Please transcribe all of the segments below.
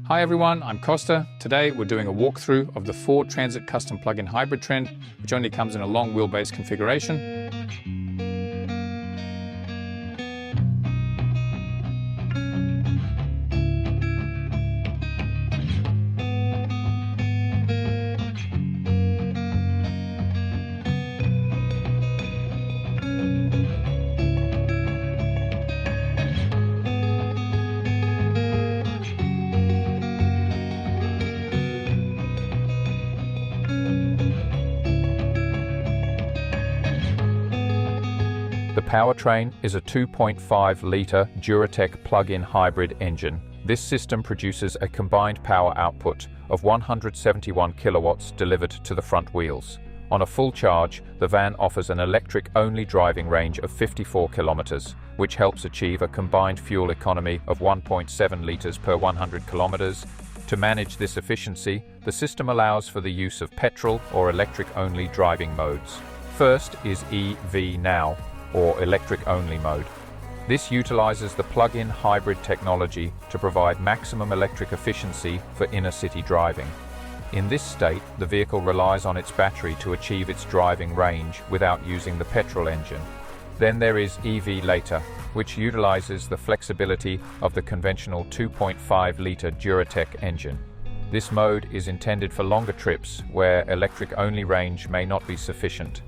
Hi everyone, I'm Kosta. Today we're doing a walkthrough of the Ford Transit Custom Plug-in Hybrid Trend, which only comes in a long wheelbase configuration. The Powertrain is a 2.5-litre Duratec plug-in hybrid engine. This system produces a combined power output of 171 kilowatts delivered to the front wheels. On a full charge, the van offers an electric-only driving range of 54 kilometers, which helps achieve a combined fuel economy of 1.7 liters per 100 kilometers. To manage this efficiency, the system allows for the use of petrol or electric-only driving modes. First is EV Now, or electric-only mode. This utilizes the plug-in hybrid technology to provide maximum electric efficiency for inner-city driving. In this state, the vehicle relies on its battery to achieve its driving range without using the petrol engine. Then there is EV Later, which utilizes the flexibility of the conventional 2.5-litre Duratec engine. This mode is intended for longer trips where electric-only range may not be sufficient,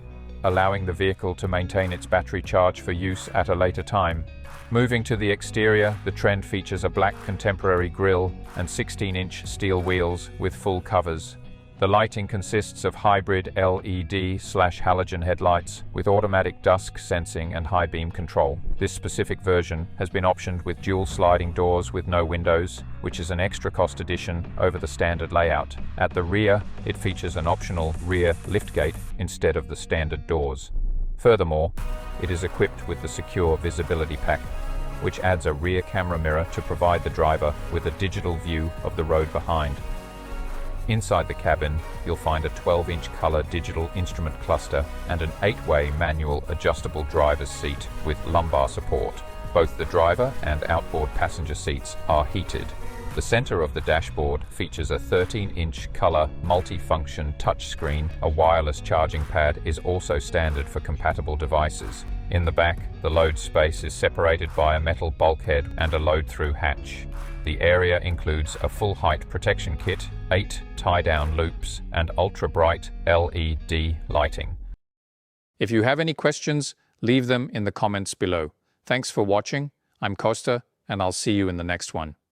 allowing the vehicle to maintain its battery charge for use at a later time. Moving to the exterior, the Trend features a black contemporary grille and 16-inch steel wheels with full covers. The lighting consists of hybrid LED/halogen headlights with automatic dusk sensing and high beam control. This specific version has been optioned with dual sliding doors with no windows, which is an extra cost addition over the standard layout. At the rear, it features an optional rear liftgate instead of the standard doors. Furthermore, it is equipped with the secure visibility pack, which adds a rear camera mirror to provide the driver with a digital view of the road behind. Inside the cabin, you'll find a 12-inch color digital instrument cluster and an 8-way manual adjustable driver's seat with lumbar support. Both the driver and outboard passenger seats are heated. The center of the dashboard features a 13-inch color multi-function touchscreen. A wireless charging pad is also standard for compatible devices. In the back, the load space is separated by a metal bulkhead and a load-through hatch. The area includes a full-height protection kit, 8 tie-down loops, and ultra-bright LED lighting. If you have any questions, leave them in the comments below. Thanks for watching. I'm Kosta, and I'll see you in the next one.